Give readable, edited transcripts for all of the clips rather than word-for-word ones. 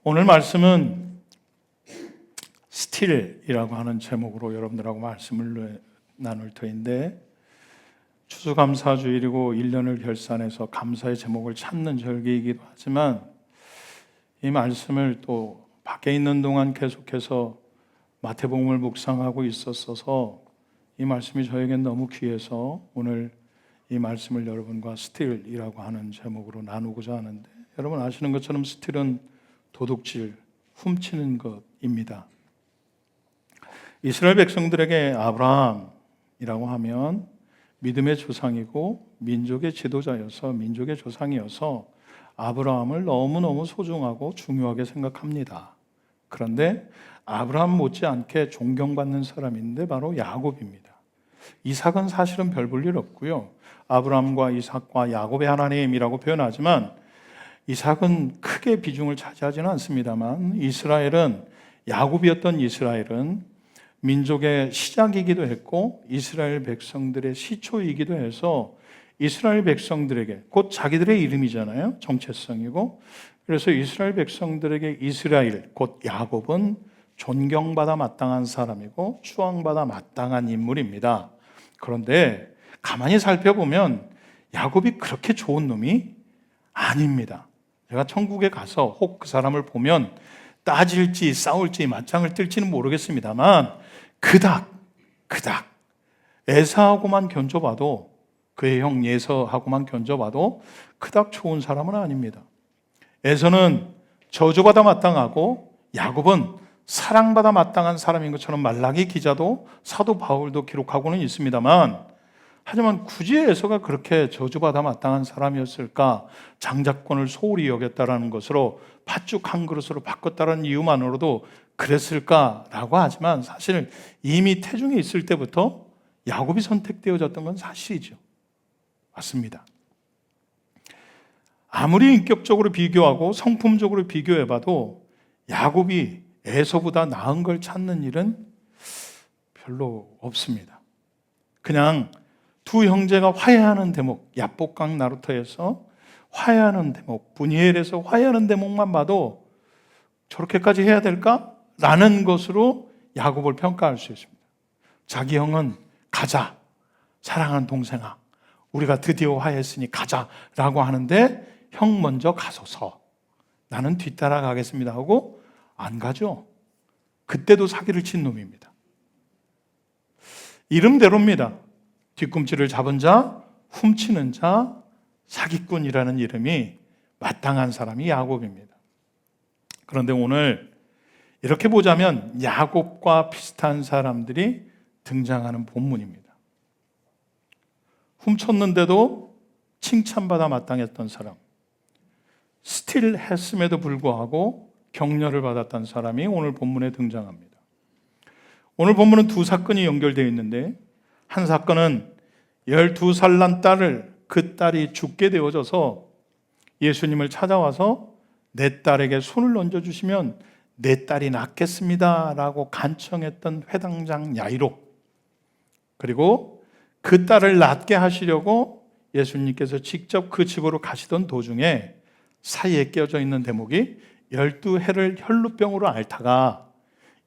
오늘 말씀은 스틸이라고 하는 제목으로 여러분들하고 말씀을 나눌 터인데, 추수감사주일이고 1년을 결산해서 감사의 제목을 찾는 절기이기도 하지만, 이 말씀을 또 밖에 있는 동안 계속해서 마태복음을 묵상하고 있었어서 이 말씀이 저에겐 너무 귀해서 오늘 이 말씀을 여러분과 스틸이라고 하는 제목으로 나누고자 하는데, 여러분 아시는 것처럼 스틸은 도둑질, 훔치는 것입니다. 이스라엘 백성들에게 아브라함이라고 하면 믿음의 조상이고 민족의 지도자여서, 민족의 조상이어서 아브라함을 너무너무 소중하고 중요하게 생각합니다. 그런데 아브라함 못지않게 존경받는 사람인데 바로 야곱입니다. 이삭은 사실은 별 볼 일 없고요, 아브라함과 이삭과 야곱의 하나님이라고 표현하지만 이삭은 크게 비중을 차지하지는 않습니다만, 이스라엘은, 야곱이었던 이스라엘은 민족의 시작이기도 했고 이스라엘 백성들의 시초이기도 해서 이스라엘 백성들에게, 곧 자기들의 이름이잖아요, 정체성이고, 그래서 이스라엘 백성들에게 이스라엘, 곧 야곱은 존경받아 마땅한 사람이고 추앙받아 마땅한 인물입니다. 그런데 가만히 살펴보면 야곱이 그렇게 좋은 놈이 아닙니다. 제가 천국에 가서 혹 그 사람을 보면 따질지 싸울지 맞짱을 뜰지는 모르겠습니다만, 그닥 에사하고만 견줘봐도, 그의 형 예서하고만 견줘봐도 그닥 좋은 사람은 아닙니다. 에서는 저주받아 마땅하고 야곱은 사랑받아 마땅한 사람인 것처럼 말라기 기자도 사도 바울도 기록하고는 있습니다만, 하지만 굳이 에서가 그렇게 저주받아 마땅한 사람이었을까? 장자권을 소홀히 여겼다라는 것으로 팥죽 한 그릇으로 바꿨다는 이유만으로도 그랬을까라고 하지만, 사실 이미 태중에 있을 때부터 야곱이 선택되어졌던 건 사실이죠. 맞습니다. 아무리 인격적으로 비교하고 성품적으로 비교해봐도 야곱이 에서보다 나은 걸 찾는 일은 별로 없습니다. 그냥 두 형제가 화해하는 대목, 야복강 나루터에서 화해하는 대목, 분이엘에서 화해하는 대목만 봐도 저렇게까지 해야 될까? 라는 것으로 야곱을 평가할 수 있습니다. 자기 형은 가자, 사랑하는 동생아, 우리가 드디어 화해했으니 가자 라고 하는데, 형 먼저 가소서, 나는 뒤따라 가겠습니다 하고 안 가죠. 그때도 사기를 친 놈입니다. 이름대로입니다. 뒤꿈치를 잡은 자, 훔치는 자, 사기꾼이라는 이름이 마땅한 사람이 야곱입니다. 그런데 오늘 이렇게 보자면 야곱과 비슷한 사람들이 등장하는 본문입니다. 훔쳤는데도 칭찬받아 마땅했던 사람, 스틸 했음에도 불구하고 격려를 받았던 사람이 오늘 본문에 등장합니다. 오늘 본문은 두 사건이 연결되어 있는데, 한 사건은 12살 난 딸을, 그 딸이 죽게 되어져서 예수님을 찾아와서 내 딸에게 손을 얹어주시면 내 딸이 낫겠습니다 라고 간청했던 회당장 야이로, 그리고 그 딸을 낫게 하시려고 예수님께서 직접 그 집으로 가시던 도중에 사이에 끼어져 있는 대목이 12해를 혈루병으로 앓다가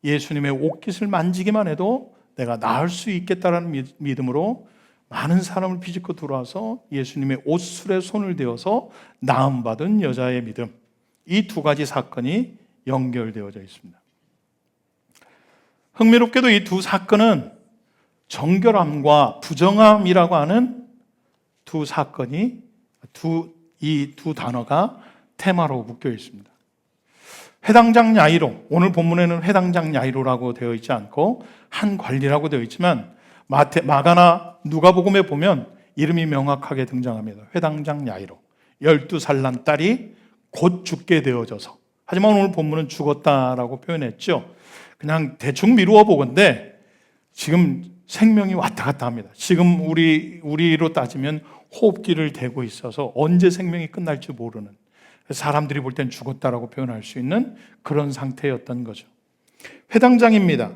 예수님의 옷깃을 만지기만 해도 내가 나을 수 있겠다라는 믿음으로 많은 사람을 비집고 들어와서 예수님의 옷술에 손을 대어서 나음받은 여자의 믿음, 이 두 가지 사건이 연결되어져 있습니다. 흥미롭게도 이 두 사건은 정결함과 부정함이라고 하는 두 사건이, 이 두 단어가 테마로 묶여 있습니다. 회당장 야이로, 오늘 본문에는 회당장 야이로라고 되어 있지 않고 한 관리라고 되어 있지만, 마가나 누가복음에 보면 이름이 명확하게 등장합니다. 회당장 야이로, 12살 난 딸이 곧 죽게 되어져서, 하지만 오늘 본문은 죽었다라고 표현했죠. 그냥 대충 미루어 보건대 지금 생명이 왔다 갔다 합니다. 지금 우리로 따지면 호흡기를 대고 있어서 언제 생명이 끝날지 모르는, 사람들이 볼 땐 죽었다라고 표현할 수 있는 그런 상태였던 거죠. 회당장입니다.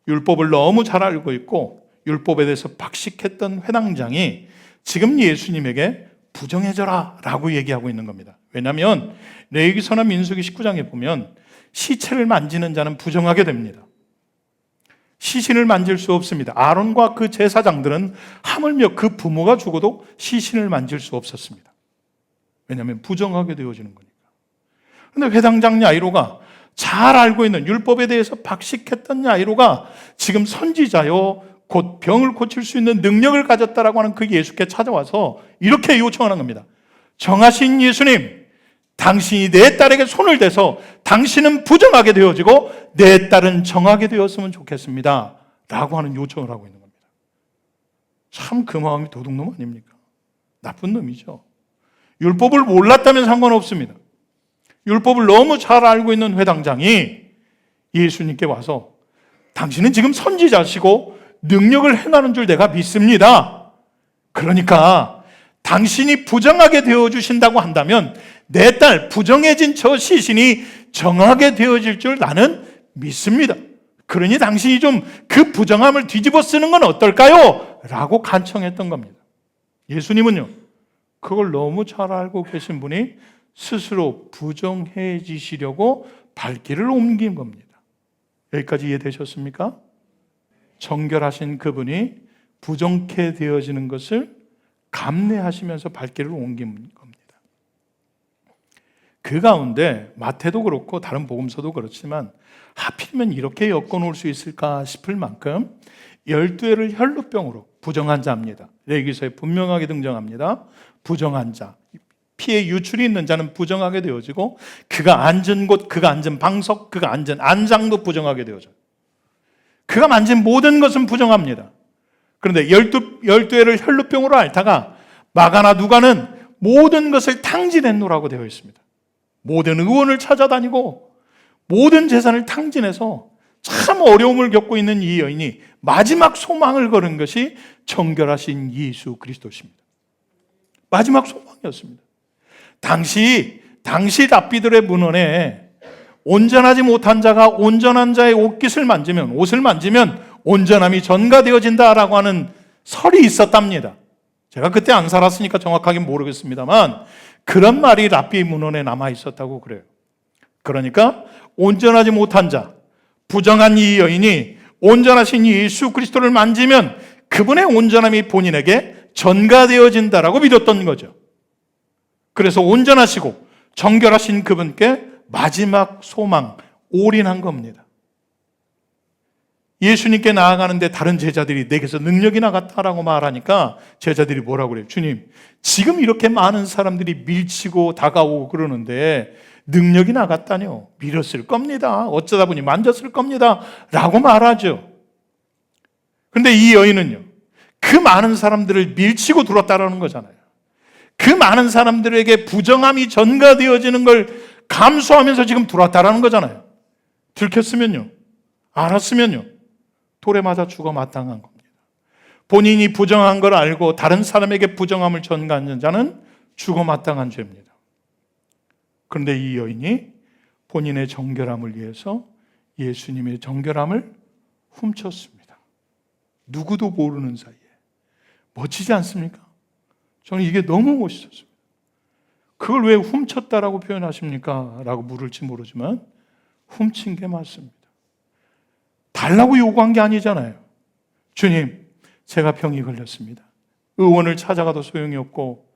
율법을 너무 잘 알고 있고 율법에 대해서 박식했던 회당장이 지금 예수님에게 부정해져라 라고 얘기하고 있는 겁니다. 왜냐하면 레위기서나 민수기 19장에 보면 시체를 만지는 자는 부정하게 됩니다. 시신을 만질 수 없습니다. 아론과 그 제사장들은 하물며 그 부모가 죽어도 시신을 만질 수 없었습니다. 왜냐하면 부정하게 되어지는 거니까. 그런데 회당장 야이로가 잘 알고 있는 율법에 대해서 박식했던 야이로가 지금 선지자요 곧 병을 고칠 수 있는 능력을 가졌다라고 하는 그 예수께 찾아와서 이렇게 요청하는 겁니다. 정하신 예수님, 당신이 내 딸에게 손을 대서 당신은 부정하게 되어지고 내 딸은 정하게 되었으면 좋겠습니다 라고 하는 요청을 하고 있는 겁니다. 참 그 마음이 도둑놈 아닙니까? 나쁜 놈이죠. 율법을 몰랐다면 상관없습니다. 율법을 너무 잘 알고 있는 회당장이 예수님께 와서 당신은 지금 선지자시고 능력을 행하는 줄 내가 믿습니다. 그러니까 당신이 부정하게 되어주신다고 한다면 내 딸 부정해진 저 시신이 정하게 되어질 줄 나는 믿습니다. 그러니 당신이 좀 그 부정함을 뒤집어 쓰는 건 어떨까요? 라고 간청했던 겁니다. 예수님은요, 그걸 너무 잘 알고 계신 분이 스스로 부정해지시려고 발길을 옮긴 겁니다. 여기까지 이해되셨습니까? 정결하신 그분이 부정케 되어지는 것을 감내하시면서 발길을 옮긴 겁니다. 그 가운데 마태도 그렇고 다른 복음서도 그렇지만 하필이면 이렇게 엮어놓을 수 있을까 싶을 만큼 12회를 혈루병으로 부정한 자입니다. 레위기서에 분명하게 등장합니다. 부정한 자, 피에 유출이 있는 자는 부정하게 되어지고 그가 앉은 곳, 그가 앉은 방석, 그가 앉은 안장도 부정하게 되어져요. 그가 만진 모든 것은 부정합니다. 그런데 12회를 혈루병으로 앓다가 마가나 누가는 모든 것을 탕진했노라고 되어 있습니다. 모든 의원을 찾아다니고 모든 재산을 탕진해서 참 어려움을 겪고 있는 이 여인이 마지막 소망을 걸은 것이 정결하신 예수 그리스도십니다. 마지막 소망이었습니다. 당시 랍비들의 문헌에 온전하지 못한 자가 온전한 자의 옷깃을 만지면, 옷을 만지면 온전함이 전가되어진다라고 하는 설이 있었답니다. 제가 그때 안 살았으니까 정확하게 모르겠습니다만 그런 말이 랍비 문헌에 남아 있었다고 그래요. 그러니까 온전하지 못한 자, 부정한 이 여인이 온전하신 예수 그리스도를 만지면 그분의 온전함이 본인에게 전가되어진다라고 믿었던 거죠. 그래서 온전하시고 정결하신 그분께 마지막 소망, 올인한 겁니다. 예수님께 나아가는데 다른 제자들이 내게서 능력이 나갔다라고 말하니까 제자들이 뭐라고 그래요? 주님, 지금 이렇게 많은 사람들이 밀치고 다가오고 그러는데 능력이 나갔다뇨? 밀었을 겁니다. 어쩌다 보니 만졌을 겁니다. 라고 말하죠. 그런데 이 여인은요, 그 많은 사람들을 밀치고 들었다라는 거잖아요. 그 많은 사람들에게 부정함이 전가되어지는 걸 감수하면서 지금 들어왔다라는 거잖아요. 들켰으면요, 알았으면요, 돌에 맞아 죽어 마땅한 겁니다. 본인이 부정한 걸 알고 다른 사람에게 부정함을 전가하는 자는 죽어 마땅한 죄입니다. 그런데 이 여인이 본인의 정결함을 위해서 예수님의 정결함을 훔쳤습니다. 누구도 모르는 사이에. 멋지지 않습니까? 저는 이게 너무 멋있었습니다. 그걸 왜 훔쳤다라고 표현하십니까? 라고 물을지 모르지만 훔친 게 맞습니다. 달라고 요구한 게 아니잖아요. 주님, 제가 병이 걸렸습니다. 의원을 찾아가도 소용이 없고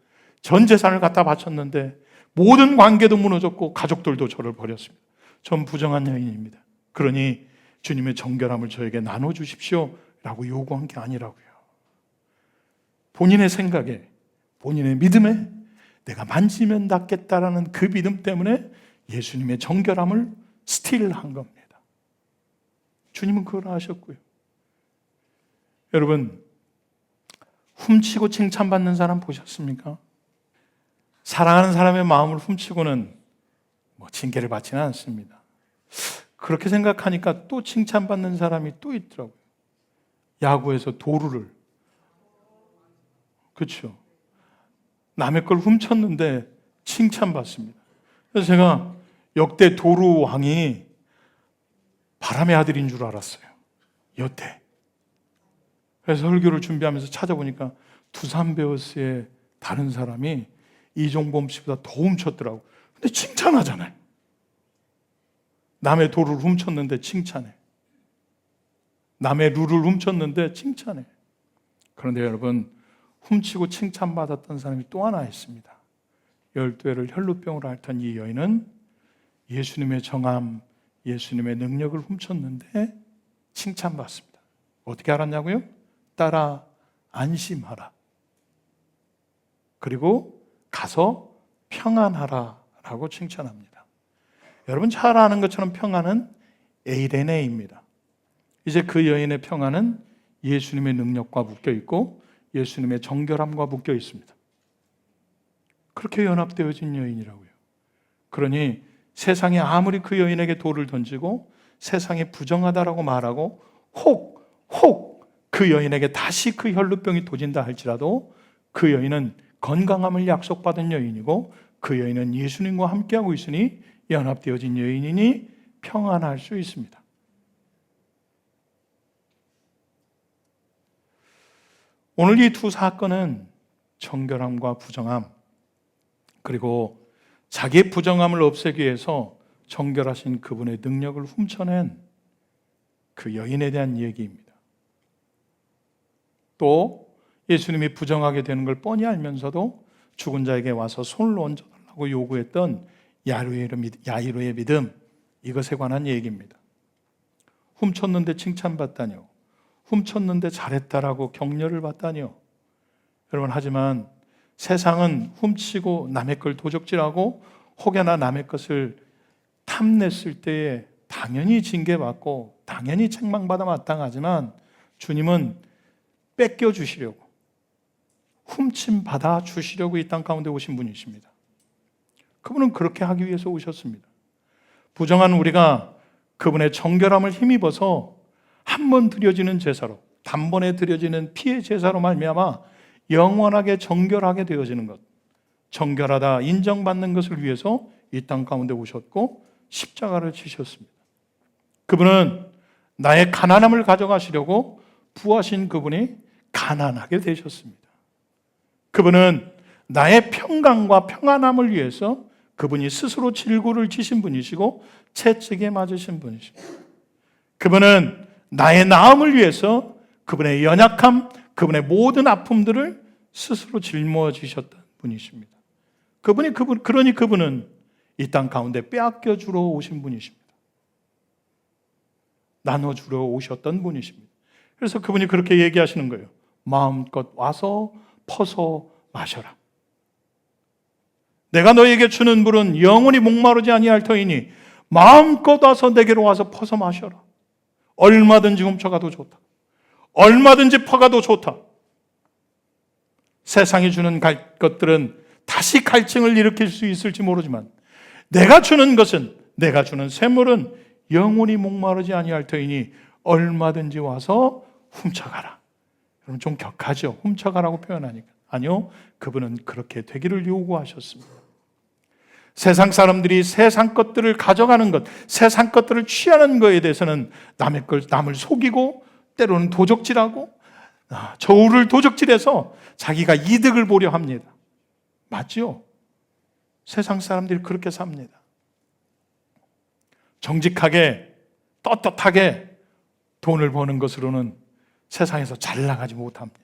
전 재산을 갖다 바쳤는데 모든 관계도 무너졌고 가족들도 저를 버렸습니다. 전 부정한 여인입니다. 그러니 주님의 정결함을 저에게 나눠주십시오 라고 요구한 게 아니라고요. 본인의 생각에, 본인의 믿음에 내가 만지면 낫겠다라는 그 믿음 때문에 예수님의 정결함을 스틸한 겁니다. 주님은 그걸 아셨고요. 여러분, 훔치고 칭찬받는 사람 보셨습니까? 사랑하는 사람의 마음을 훔치고는 징계를 받지는 않습니다. 그렇게 생각하니까 또 칭찬받는 사람이 또 있더라고요. 야구에서 도루를, 그렇죠, 남의 걸 훔쳤는데 칭찬받습니다. 그래서 제가 역대 도루 왕이 바람의 아들인 줄 알았어요. 여태. 그래서 설교를 준비하면서 찾아보니까 두산 베어스의 다른 사람이 이종범 씨보다 더 훔쳤더라고. 근데 칭찬하잖아요. 남의 돌을 훔쳤는데 칭찬해. 남의 룰을 훔쳤는데 칭찬해. 그런데 여러분, 훔치고 칭찬받았던 사람이 또 하나 있습니다. 12회를 혈루병으로 앓던 이 여인은 예수님의 정함, 예수님의 능력을 훔쳤는데 칭찬받습니다. 어떻게 알았냐고요? 따라 안심하라. 그리고 가서 평안하라 라고 칭찬합니다. 여러분 잘 아는 것처럼 평안은 에이레네입니다. 이제 그 여인의 평안은 예수님의 능력과 묶여 있고 예수님의 정결함과 묶여 있습니다. 그렇게 연합되어진 여인이라고요. 그러니 세상이 아무리 그 여인에게 돌을 던지고 세상이 부정하다라고 말하고 혹 그 여인에게 다시 그 혈루병이 도진다 할지라도 그 여인은 건강함을 약속받은 여인이고 그 여인은 예수님과 함께하고 있으니 연합되어진 여인이니 평안할 수 있습니다. 오늘 이 두 사건은 정결함과 부정함, 그리고 자기의 부정함을 없애기 위해서 정결하신 그분의 능력을 훔쳐낸 그 여인에 대한 얘기입니다. 또 예수님이 부정하게 되는 걸 뻔히 알면서도 죽은 자에게 와서 손을 얹어달라고 요구했던 야이로의 믿음, 이것에 관한 얘기입니다. 훔쳤는데 칭찬받다니요, 훔쳤는데 잘했다라고 격려를 받다니요. 여러분, 하지만 세상은 훔치고 남의 걸 도적질하고 혹여나 남의 것을 탐냈을 때에 당연히 징계받고 당연히 책망받아 마땅하지만 주님은 뺏겨주시려고, 훔침받아 주시려고 이 땅 가운데 오신 분이십니다. 그분은 그렇게 하기 위해서 오셨습니다. 부정한 우리가 그분의 정결함을 힘입어서 한 번 드려지는 제사로, 단번에 드려지는 피의 제사로 말미암아 영원하게 정결하게 되어지는 것, 정결하다 인정받는 것을 위해서 이 땅 가운데 오셨고 십자가를 지셨습니다. 그분은 나의 가난함을 가져가시려고 부하신 그분이 가난하게 되셨습니다. 그분은 나의 평강과 평안함을 위해서 그분이 스스로 질고를 지신 분이시고 채찍에 맞으신 분이십니다. 그분은 나의 나음을 위해서 그분의 연약함, 그분의 모든 아픔들을 스스로 짊어지셨던 분이십니다. 그러니 그분은 이 땅 가운데 빼앗겨 주러 오신 분이십니다. 나눠주러 오셨던 분이십니다. 그래서 그분이 그렇게 얘기하시는 거예요. 마음껏 와서 퍼서 마셔라. 내가 너에게 주는 물은 영원히 목마르지 아니할 터이니 마음껏 와서 내게로 와서 퍼서 마셔라. 얼마든지 훔쳐가도 좋다. 얼마든지 퍼가도 좋다. 세상이 주는 것들은 다시 갈증을 일으킬 수 있을지 모르지만 내가 주는 것은, 내가 주는 샘물은 영원히 목마르지 아니할 터이니 얼마든지 와서 훔쳐가라. 여러분 좀 격하죠? 훔쳐가라고 표현하니까. 아니요, 그분은 그렇게 되기를 요구하셨습니다. 세상 사람들이 세상 것들을 가져가는 것, 세상 것들을 취하는 것에 대해서는 남을 속이고 때로는 도적질하고 저울을 도적질해서 자기가 이득을 보려 합니다. 맞죠? 세상 사람들이 그렇게 삽니다. 정직하게 떳떳하게 돈을 버는 것으로는 세상에서 잘 나가지 못합니다.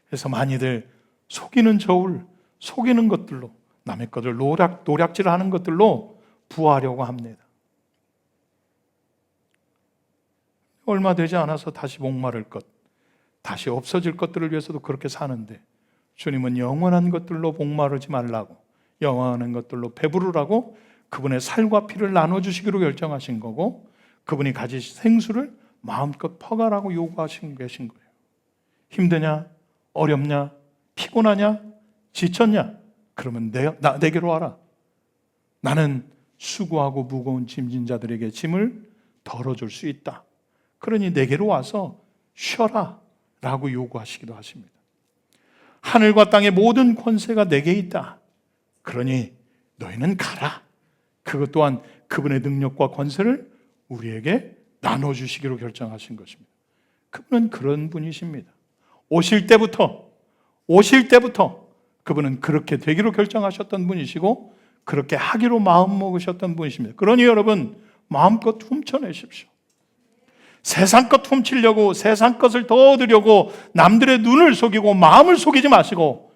그래서 많이들 속이는 저울, 속이는 것들로, 남의 것을 노략질하는 것들로 부하려고 합니다. 얼마 되지 않아서 다시 목마를 것, 다시 없어질 것들을 위해서도 그렇게 사는데 주님은 영원한 것들로 목마르지 말라고, 영원한 것들로 배부르라고 그분의 살과 피를 나눠주시기로 결정하신 거고, 그분이 가지신 생수를 마음껏 퍼가라고 요구하시고 계신 거예요. 힘드냐? 어렵냐? 피곤하냐? 지쳤냐? 그러면 내게로 와라. 나는 수고하고 무거운 짐진 자들에게 짐을 덜어줄 수 있다. 그러니 내게로 와서 쉬어라 라고 요구하시기도 하십니다. 하늘과 땅의 모든 권세가 내게 있다. 그러니 너희는 가라. 그것 또한 그분의 능력과 권세를 우리에게 나눠주시기로 결정하신 것입니다. 그분은 그런 분이십니다. 오실 때부터 그분은 그렇게 되기로 결정하셨던 분이시고 그렇게 하기로 마음먹으셨던 분이십니다. 그러니 여러분, 마음껏 훔쳐내십시오. 세상 것 훔치려고, 세상 것을 더 얻으려고 남들의 눈을 속이고 마음을 속이지 마시고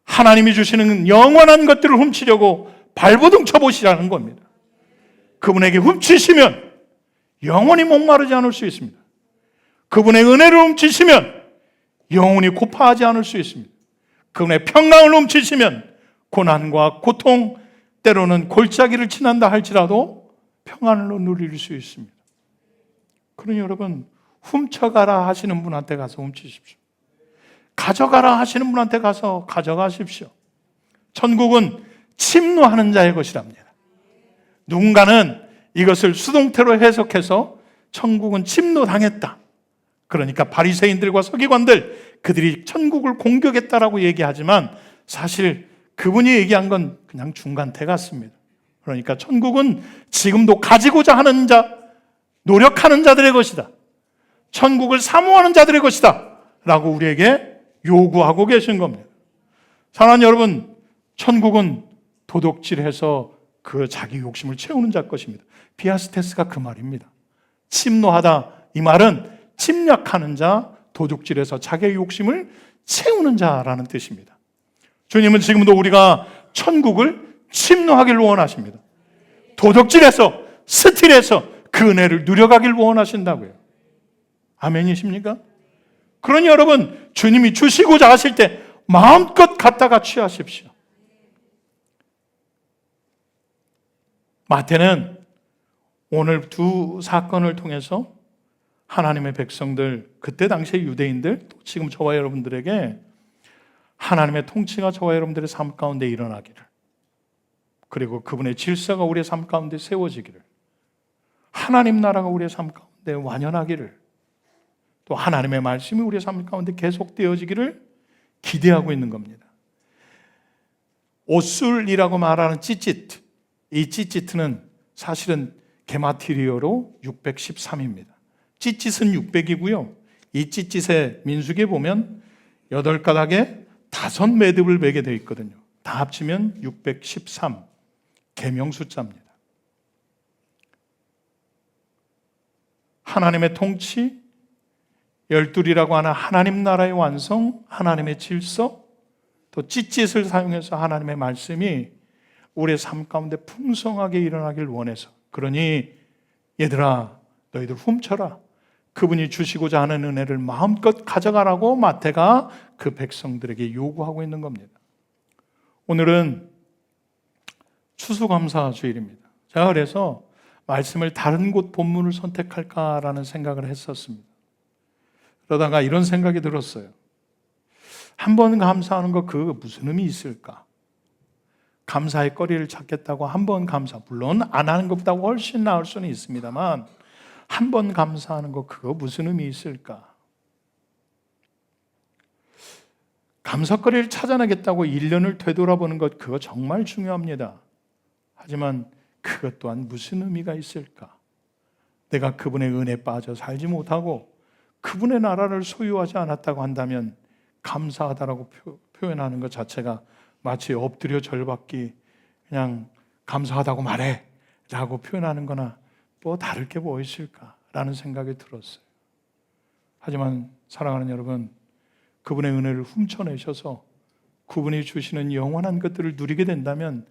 하나님이 주시는 영원한 것들을 훔치려고 발버둥 쳐보시라는 겁니다. 그분에게 훔치시면 영원히 목마르지 않을 수 있습니다. 그분의 은혜를 훔치시면 영원히 고파하지 않을 수 있습니다. 그분의 평강을 훔치시면 고난과 고통, 때로는 골짜기를 지난다 할지라도 평안을 누릴 수 있습니다. 그러니 여러분, 훔쳐가라 하시는 분한테 가서 훔치십시오. 가져가라 하시는 분한테 가서 가져가십시오. 천국은 침노하는 자의 것이랍니다. 누군가는 이것을 수동태로 해석해서 천국은 침노당했다, 그러니까 바리새인들과 서기관들, 그들이 천국을 공격했다라고 얘기하지만 사실 그분이 얘기한 건 그냥 중간태 같습니다. 그러니까 천국은 지금도 가지고자 하는 자, 노력하는 자들의 것이다, 천국을 사모하는 자들의 것이다 라고 우리에게 요구하고 계신 겁니다. 사랑하는 여러분, 천국은 도둑질해서 그 자기 욕심을 채우는 자 것입니다. 비아스테스가 그 말입니다. 침노하다, 이 말은 침략하는 자, 도둑질해서 자기의 욕심을 채우는 자라는 뜻입니다. 주님은 지금도 우리가 천국을 침노하길 원하십니다. 도둑질해서, 스틸해서 그 은혜를 누려가길 원하신다고요. 아멘이십니까? 그러니 여러분, 주님이 주시고자 하실 때 마음껏 갖다가 취하십시오. 마태는 오늘 두 사건을 통해서 하나님의 백성들, 그때 당시의 유대인들, 또 지금 저와 여러분들에게 하나님의 통치가 저와 여러분들의 삶 가운데 일어나기를, 그리고 그분의 질서가 우리의 삶 가운데 세워지기를, 하나님 나라가 우리의 삶 가운데 완연하기를, 또 하나님의 말씀이 우리의 삶 가운데 계속되어지기를 기대하고 있는 겁니다. 오술이라고 말하는 찌찌트, 이 찌찌트는 사실은 게마트리어로 613입니다. 찌짓은 600이고요. 이 찌짓의 민수기에 보면 8가닥에 5매듭을 매게 되어 있거든요. 다 합치면 613, 계명 숫자입니다. 하나님의 통치, 열둘이라고 하는 하나님 나라의 완성, 하나님의 질서, 또 찌짓을 사용해서 하나님의 말씀이 우리의 삶 가운데 풍성하게 일어나길 원해서, 그러니 얘들아, 너희들 훔쳐라, 그분이 주시고자 하는 은혜를 마음껏 가져가라고 마태가 그 백성들에게 요구하고 있는 겁니다. 오늘은 추수감사주일입니다. 제가 그래서 말씀을 다른 곳 본문을 선택할까라는 생각을 했었습니다. 그러다가 이런 생각이 들었어요. 한 번 감사하는 거 그거 무슨 의미 있을까? 감사의 거리를 찾겠다고 한 번 감사, 물론 안 하는 것보다 훨씬 나을 수는 있습니다만 한 번 감사하는 거 그거 무슨 의미 있을까? 감사거리를 찾아내겠다고 1년을 되돌아보는 것, 그거 정말 중요합니다. 하지만 그것 또한 무슨 의미가 있을까? 내가 그분의 은혜에 빠져 살지 못하고 그분의 나라를 소유하지 않았다고 한다면 감사하다라고 표현하는 것 자체가 마치 엎드려 절받기, 그냥 감사하다고 말해 라고 표현하는 거나 또 다를 게 뭐 있을까라는 생각이 들었어요. 하지만 사랑하는 여러분, 그분의 은혜를 훔쳐내셔서 그분이 주시는 영원한 것들을 누리게 된다면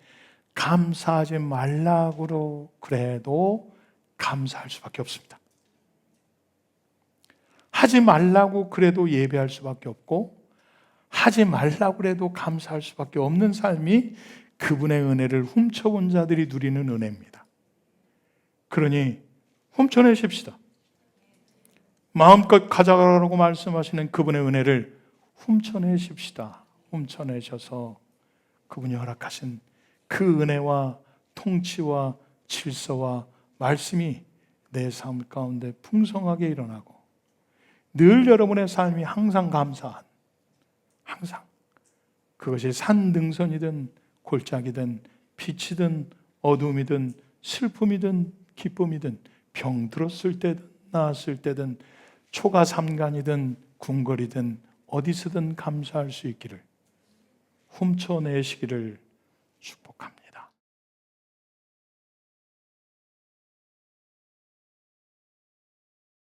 감사하지 말라고 그래도 감사할 수밖에 없습니다. 하지 말라고 그래도 예배할 수밖에 없고, 하지 말라고 그래도 감사할 수밖에 없는 삶이 그분의 은혜를 훔쳐본 자들이 누리는 은혜입니다. 그러니 훔쳐내십시다. 마음껏 가져가라고 말씀하시는 그분의 은혜를 훔쳐내십시다. 훔쳐내셔서 그분이 허락하신 그 은혜와 통치와 질서와 말씀이 내 삶 가운데 풍성하게 일어나고, 늘 여러분의 삶이 항상 감사한, 항상 그것이 산등선이든 골짜기든 빛이든 어둠이든 슬픔이든 기쁨이든 병 들었을 때든 나았을 때든 초가 삼간이든 궁궐이든 어디서든 감사할 수 있기를 훔쳐내시기를 축복합니다.